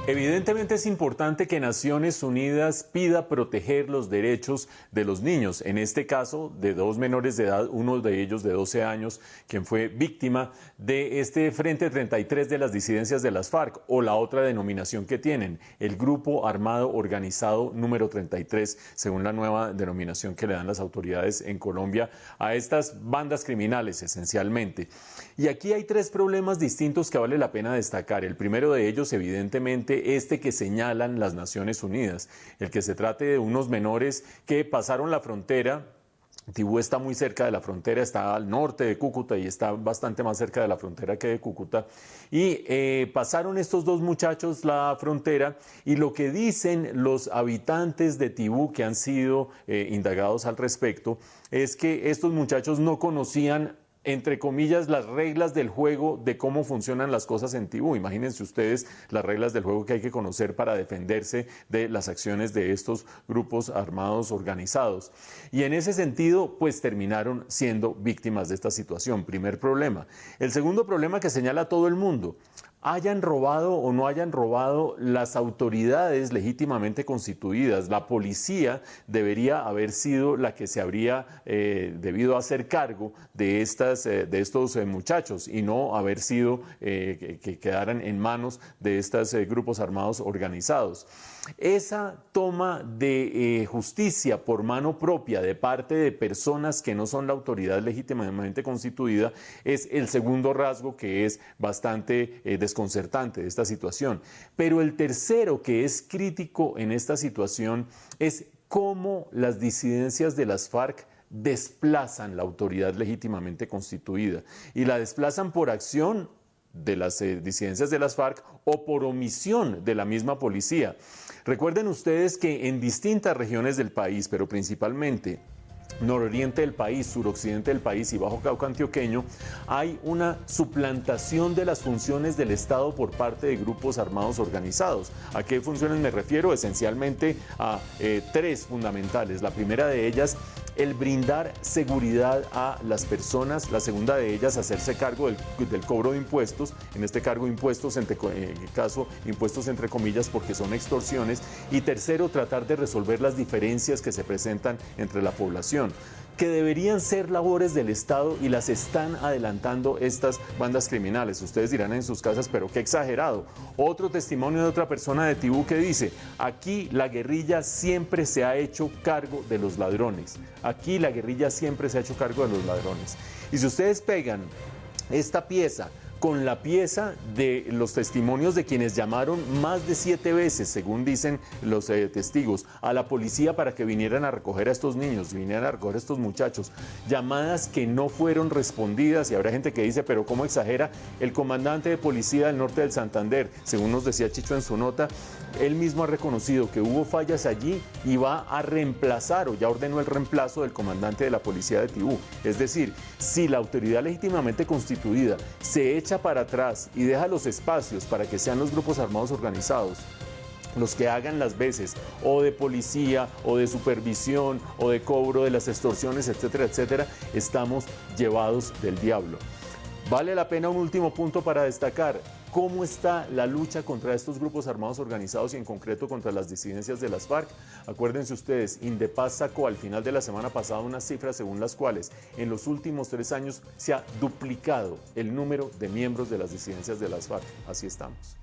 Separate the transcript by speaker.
Speaker 1: Evidentemente es importante que Naciones Unidas pida proteger los derechos de los niños, en este caso de dos menores de edad, uno de ellos de 12 años, quien fue víctima de este Frente 33 de las disidencias de las FARC, o la otra denominación que tienen, el Grupo Armado Organizado número 33, según la nueva denominación que le dan las autoridades en Colombia a estas bandas criminales esencialmente. Y aquí hay tres problemas distintos que vale la pena destacar. El primero de ellos, evidentemente, este que señalan las Naciones Unidas, el que se trate de unos menores que pasaron la frontera. Tibú está muy cerca de la frontera, está al norte de Cúcuta y está bastante más cerca de la frontera que de Cúcuta. Y pasaron estos dos muchachos la frontera y lo que dicen los habitantes de Tibú que han sido indagados al respecto es que estos muchachos no conocían, entre comillas, las reglas del juego de cómo funcionan las cosas en Tibú. Imagínense ustedes las reglas del juego que hay que conocer para defenderse de las acciones de estos grupos armados organizados. Y en ese sentido, pues terminaron siendo víctimas de esta situación. Primer problema. El segundo problema que señala todo el mundo: hayan robado o no hayan robado, las autoridades legítimamente constituidas, la policía debería haber sido la que se habría debido hacer cargo de estos muchachos y no haber sido que quedaran en manos de estos grupos armados organizados. Esa toma de justicia por mano propia de parte de personas que no son la autoridad legítimamente constituida es el segundo rasgo que es bastante desconcertante de esta situación. Pero el tercero, que es crítico en esta situación, es cómo las disidencias de las FARC desplazan la autoridad legítimamente constituida y la desplazan por acción de las disidencias de las FARC o por omisión de la misma policía. Recuerden ustedes que en distintas regiones del país, pero principalmente nororiente del país, suroccidente del país y Bajo Cauca antioqueño, hay una suplantación de las funciones del Estado por parte de grupos armados organizados. ¿A qué funciones me refiero? Esencialmente a tres fundamentales. La primera de ellas, el brindar seguridad a las personas. La segunda de ellas, hacerse cargo del cobro de impuestos, en este cargo impuestos, en caso impuestos entre comillas porque son extorsiones. Y tercero, tratar de resolver las diferencias que se presentan entre la población, que deberían ser labores del Estado y las están adelantando estas bandas criminales. Ustedes dirán en sus casas, pero qué exagerado. Otro testimonio de otra persona de Tibú que dice: aquí la guerrilla siempre se ha hecho cargo de los ladrones. Aquí la guerrilla siempre se ha hecho cargo de los ladrones. Y si ustedes pegan esta pieza con la pieza de los testimonios de quienes llamaron más de 7 veces, según dicen los testigos, a la policía para que vinieran a recoger a estos niños, vinieran a recoger a estos muchachos, llamadas que no fueron respondidas. Y habrá gente que dice, pero ¿cómo exagera? El comandante de policía del norte del Santander, según nos decía Chicho en su nota, él mismo ha reconocido que hubo fallas allí y va a reemplazar, o ya ordenó el reemplazo del comandante de la policía de Tibú. Es decir, si la autoridad legítimamente constituida se echa para atrás y deja los espacios para que sean los grupos armados organizados los que hagan las veces o de policía o de supervisión o de cobro de las extorsiones, etcétera, etcétera, estamos llevados del diablo. Vale la pena un último punto para destacar: ¿cómo está la lucha contra estos grupos armados organizados y en concreto contra las disidencias de las FARC? Acuérdense ustedes, Indepaz sacó al final de la semana pasada unas cifras según las cuales en los últimos 3 años se ha duplicado el número de miembros de las disidencias de las FARC. Así estamos.